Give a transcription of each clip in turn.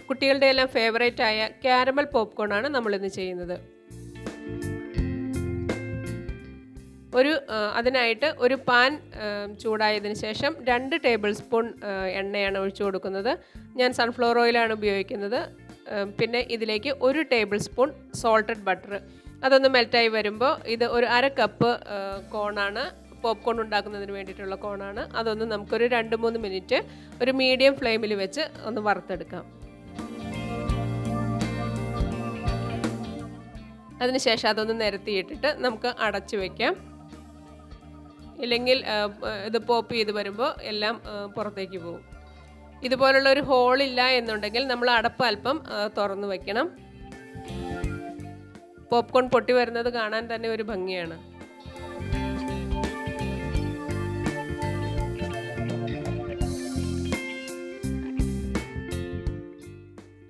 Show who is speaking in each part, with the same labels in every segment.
Speaker 1: കുട്ടികളുടെ എല്ലാം ഫേവറേറ്റ് ആയ കാരമൽ പോപ്കോൺ ആണ് നമ്മളിന്ന് ചെയ്യുന്നത്. അതിനായിട്ട് ഒരു പാൻ ചൂടായതിന് ശേഷം 2 ടേബിൾ സ്പൂൺ എണ്ണയാണ് ഒഴിച്ചു കൊടുക്കുന്നത്. ഞാൻ സൺഫ്ലവർ ഓയിലാണ് ഉപയോഗിക്കുന്നത്. പിന്നെ ഇതിലേക്ക് 1 ടേബിൾ സ്പൂൺ സോൾട്ടഡ് ബട്ടർ, അതൊന്ന് മെൽറ്റായി വരുമ്പോൾ ഇത് ഒരു 1/2 കപ്പ് കോണാണ്, പോപ്കോൺ ഉണ്ടാക്കുന്നതിന് വേണ്ടിയിട്ടുള്ള കോണാണ്. അതൊന്ന് നമുക്കൊരു 2-3 മിനിറ്റ് ഒരു മീഡിയം ഫ്ലെയിമിൽ വെച്ച് ഒന്ന് വറുത്തെടുക്കാം. അതിനുശേഷം അതൊന്ന് നിരത്തിയിട്ടിട്ട് നമുക്ക് അടച്ചു വയ്ക്കാം. ഇല്ലെങ്കിൽ ഇത് പോപ്പ് ചെയ്ത് വരുമ്പോൾ എല്ലാം പുറത്തേക്ക് പോകും. ഇതുപോലുള്ള ഒരു ഹോളില്ല എന്നുണ്ടെങ്കിൽ നമ്മൾ അടപ്പ് അല്പം തുറന്നു വയ്ക്കണം. പോപ്കോൺ പൊട്ടി വരുന്നത് കാണാൻ തന്നെ ഒരു ഭംഗിയാണ്.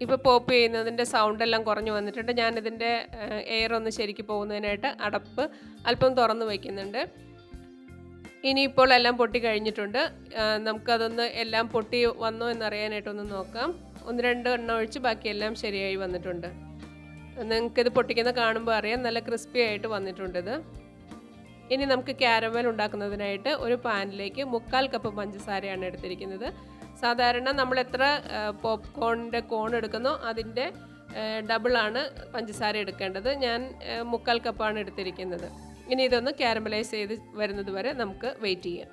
Speaker 1: ഇപ്പോൾ പോപ്പ് ചെയ്യുന്നതിൻ്റെ സൗണ്ടെല്ലാം കുറഞ്ഞു വന്നിട്ടുണ്ട്. ഞാനിതിൻ്റെ എയർ ഒന്ന് ശരിക്ക് പോകുന്നതിനായിട്ട് അടപ്പ് അല്പം തുറന്ന് വയ്ക്കുന്നുണ്ട്. ഇനിയിപ്പോൾ എല്ലാം പൊട്ടി കഴിഞ്ഞിട്ടുണ്ട്. നമുക്കതൊന്ന് എല്ലാം പൊട്ടി വന്നോ എന്നറിയാനായിട്ടൊന്ന് നോക്കാം. 1-2 എണ്ണ ഒഴിച്ച് ബാക്കിയെല്ലാം ശരിയായി വന്നിട്ടുണ്ട്. നിങ്ങൾക്കിത് പൊട്ടിക്കുന്ന കാണുമ്പോൾ അറിയാം, നല്ല ക്രിസ്പി ആയിട്ട് വന്നിട്ടുണ്ടിത്. ഇനി നമുക്ക് കാരമൽ ഉണ്ടാക്കുന്നതിനായിട്ട് ഒരു പാനിലേക്ക് 1/4 കപ്പ് പഞ്ചസാരയാണ് എടുത്തിരിക്കുന്നത്. സാധാരണ നമ്മൾ എത്ര പോപ്കോണിൻ്റെ കോൺ എടുക്കുന്നോ അതിൻ്റെ ഡബിളാണ് പഞ്ചസാര എടുക്കേണ്ടത്. ഞാൻ 1/4 കപ്പാണ് എടുത്തിരിക്കുന്നത്. ഇനി ഇതൊന്ന് കാരമലൈസ് ചെയ്ത് വരുന്നത് വരെ നമുക്ക് വെയിറ്റ് ചെയ്യാം.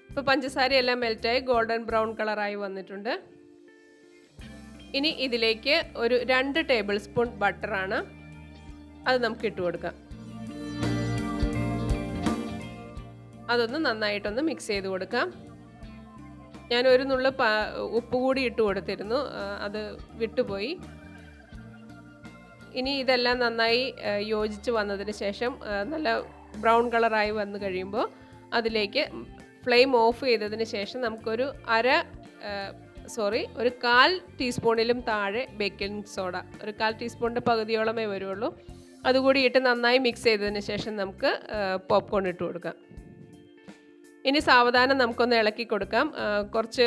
Speaker 1: ഇപ്പോൾ പഞ്ചസാരയെല്ലാം മെൽറ്റായി ഗോൾഡൻ ബ്രൗൺ കളറായി വന്നിട്ടുണ്ട്. ഇനി ഇതിലേക്ക് ഒരു 2 ടേബിൾ സ്പൂൺ ബട്ടറാണ്, അത് നമുക്ക് ഇട്ട് കൊടുക്കാം. അതൊന്ന് നന്നായിട്ടൊന്ന് മിക്സ് ചെയ്ത് കൊടുക്കാം. ഞാൻ ഒരു നുള്ള് ഉപ്പ് കൂടി ഇട്ട് കൊടുത്തിരുന്നു, അത് വിട്ടുപോയി. ഇനി ഇതെല്ലാം നന്നായി യോജിച്ച് വന്നതിന് ശേഷം നല്ല ബ്രൗൺ കളറായി വന്നു കഴിയുമ്പോൾ അതിലേക്ക് ഫ്ലെയിം ഓഫ് ചെയ്തതിന് ശേഷം നമുക്കൊരു 1/4 ടീസ്പൂണിലും താഴെ ബേക്കിംഗ് സോഡ, ഒരു 1/4 ടീസ്പൂണിൻ്റെ പകുതിയോളമേ വരുള്ളൂ, അതുകൂടി ഇട്ട് നന്നായി മിക്സ് ചെയ്തതിന് ശേഷം നമുക്ക് പോപ്കോൺ ഇട്ട് കൊടുക്കാം. ഇനി സാവധാനം നമുക്കൊന്ന് ഇളക്കി കൊടുക്കാം. കുറച്ച്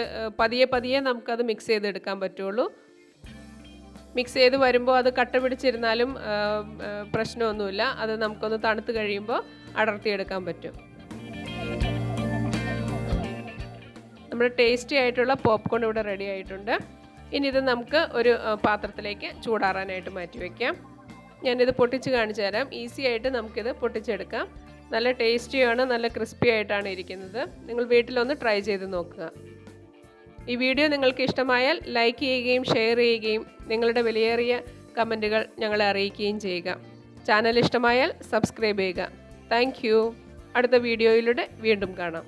Speaker 1: പതിയെ നമുക്കത് മിക്സ് ചെയ്തെടുക്കാൻ പറ്റുള്ളൂ. മിക്സ് ചെയ്ത് വരുമ്പോൾ അത് കട്ട പിടിച്ചിരുന്നാലും പ്രശ്നമൊന്നുമില്ല. അത് നമുക്കൊന്ന് തണുത്ത് കഴിയുമ്പോൾ അടർത്തിയെടുക്കാൻ പറ്റും. നമ്മുടെ ടേസ്റ്റി ആയിട്ടുള്ള പോപ്കോൺ ഇവിടെ റെഡി ആയിട്ടുണ്ട്. ഇനി ഇത് നമുക്ക് ഒരു പാത്രത്തിലേക്ക് ചൂടാറാനായിട്ട് മാറ്റി വയ്ക്കാം. ഞാനിത് പൊട്ടിച്ച് കാണിച്ചു തരാം. ഈസി ആയിട്ട് നമുക്കിത് പൊട്ടിച്ചെടുക്കാം. നല്ല ടേസ്റ്റിയാണ്, നല്ല ക്രിസ്പി ആയിട്ടാണ് ഇരിക്കുന്നത്. നിങ്ങൾ വീട്ടിലൊന്ന് ട്രൈ ചെയ്ത് നോക്കുക. ഈ വീഡിയോ നിങ്ങൾക്ക് ഇഷ്ടമായാൽ ലൈക്ക് ചെയ്യുകയും ഷെയർ ചെയ്യുകയും നിങ്ങളുടെ വിലയേറിയ കമൻറ്റുകൾ ഞങ്ങളെ അറിയിക്കുകയും ചെയ്യുക. ചാനൽ ഇഷ്ടമായാൽ സബ്സ്ക്രൈബ് ചെയ്യുക. Thank you. അടുത്ത വീഡിയോയിലൂടെ വീണ്ടും കാണാം.